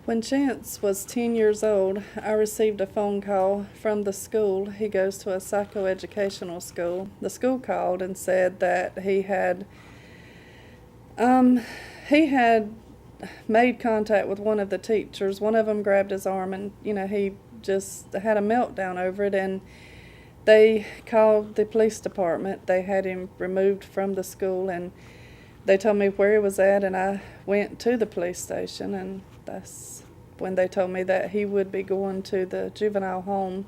When Chance was 10 years old, I received a phone call from the school. He goes to a psychoeducational school. The school called and said that um, he had made contact with one of the teachers. One of them grabbed his arm, and he just had a meltdown over it. And they called the police department. They had him removed from the school, and they told me where he was at, and I went to the police station, and that's when they told me that he would be going to the juvenile home,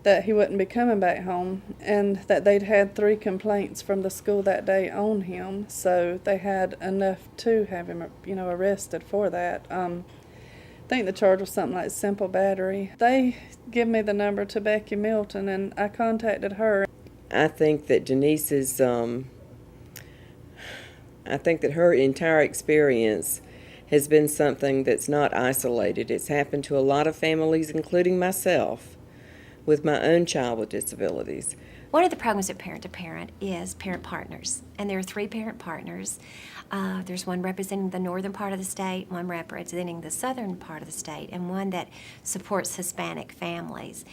that he wouldn't be coming back home, and that they'd had 3 complaints from the school that day on him, so they had enough to have him, arrested for that. I think the charge was something like simple battery. They give me the number to Becky Milton, and I contacted her. I think that I think that her entire experience has been something that's not isolated. It's happened to a lot of families, including myself, with my own child with disabilities. One of the programs at Parent to Parent is Parent Partners, and there are 3 parent partners. There's one representing the northern part of the state, one representing the southern part of the state, and one that supports Hispanic families.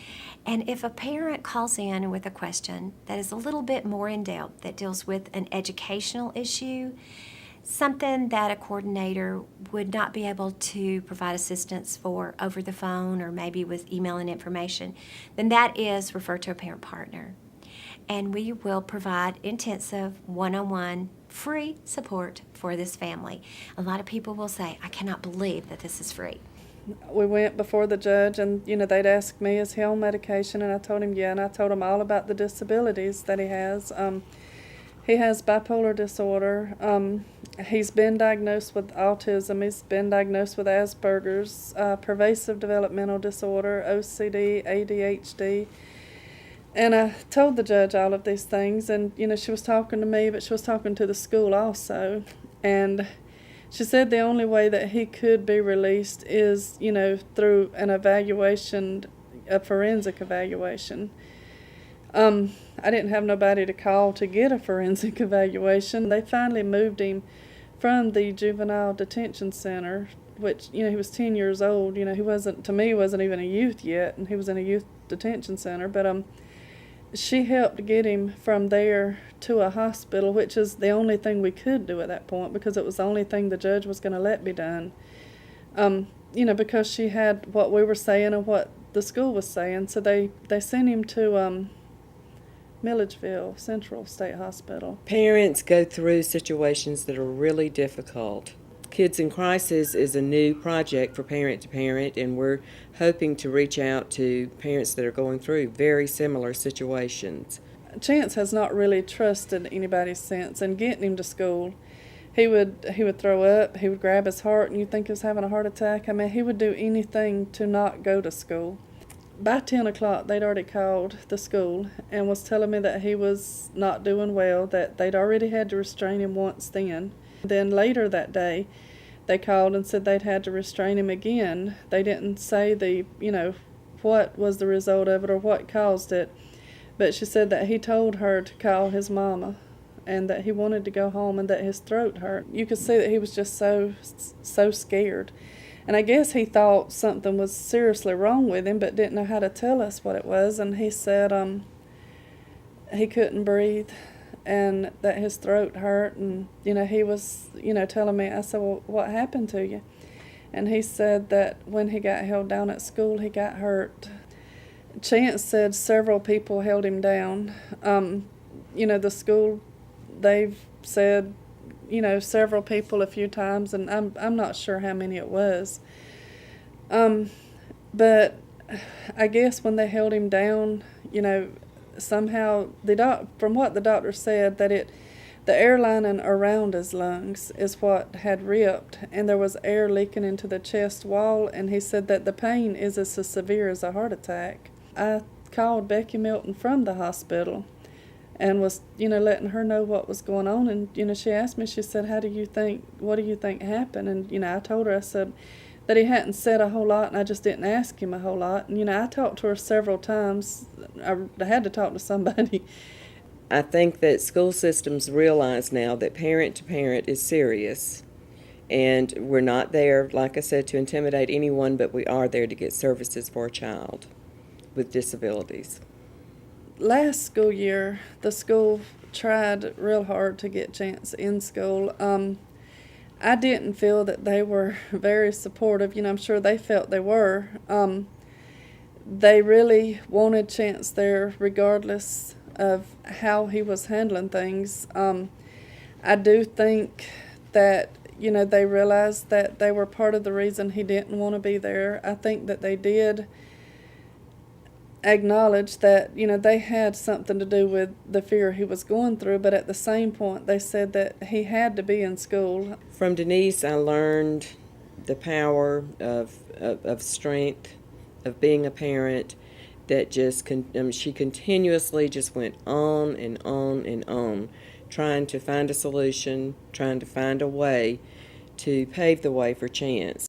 And if a parent calls in with a question that is a little bit more in depth, that deals with an educational issue, something that a coordinator would not be able to provide assistance for over the phone or maybe with email and information, then that is referred to a parent partner. And we will provide intensive one-on-one free support for this family. A lot of people will say, I cannot believe that this is free. We went before the judge, and they'd asked me, is he on medication? And I told him, yeah, and I told him all about the disabilities that he has. He has bipolar disorder. He's been diagnosed with autism. He's been diagnosed with Asperger's, pervasive developmental disorder, OCD, ADHD. And I told the judge all of these things, and she was talking to me, but she was talking to the school also. And she said the only way that he could be released is, through an evaluation, a forensic evaluation. I didn't have nobody to call to get a forensic evaluation. They finally moved him from the juvenile detention center, which, he was 10 years old. He wasn't even a youth yet, and he was in a youth detention center. But she helped get him from there to a hospital, which is the only thing we could do at that point, because it was the only thing the judge was going to let be done. Because she had what we were saying and what the school was saying. So they sent him to Milledgeville Central State Hospital. Parents go through situations that are really difficult. Kids in Crisis is a new project for Parent to Parent, and we're hoping to reach out to parents that are going through very similar situations. Chance has not really trusted anybody since, and getting him to school, he would throw up, he would grab his heart, and you'd think he was having a heart attack. I mean, he would do anything to not go to school. By 10 o'clock, they'd already called the school and was telling me that he was not doing well, that they'd already had to restrain him once then. Then later that day, they called and said they'd had to restrain him again. They didn't say what was the result of it or what caused it, but she said that he told her to call his mama and that he wanted to go home and that his throat hurt. You could see that he was just so scared. And I guess he thought something was seriously wrong with him, but didn't know how to tell us what it was. And he said he couldn't breathe and that his throat hurt. And, he was, telling me, I said, well, what happened to you? And he said that when he got held down at school, he got hurt. Chance said several people held him down. The school, they've said, several people a few times, and I'm not sure how many it was. But I guess when they held him down, somehow from what the doctor said, that the air lining around his lungs is what had ripped, and there was air leaking into the chest wall, and he said that the pain is as severe as a heart attack. I called Becky Milton from the hospital and was, letting her know what was going on. And, she asked me, she said, what do you think happened? And, I told her, I said that he hadn't said a whole lot, and I just didn't ask him a whole lot. And, I talked to her several times. I had to talk to somebody. I think that school systems realize now that Parent to Parent is serious, And we're not there, like I said, to intimidate anyone, but we are there to get services for a child with disabilities. Last school year, the school tried real hard to get Chance in school. I didn't feel that they were very supportive. I'm sure they felt they were. They really wanted Chance there regardless of how he was handling things. I do think that, they realized that they were part of the reason he didn't want to be there. I think that they did acknowledge that, they had something to do with the fear he was going through, but at the same point, they said that he had to be in school. From Denise, I learned the power of strength, of being a parent, that just, she continuously just went on and on and on, trying to find a solution, trying to find a way to pave the way for Chance.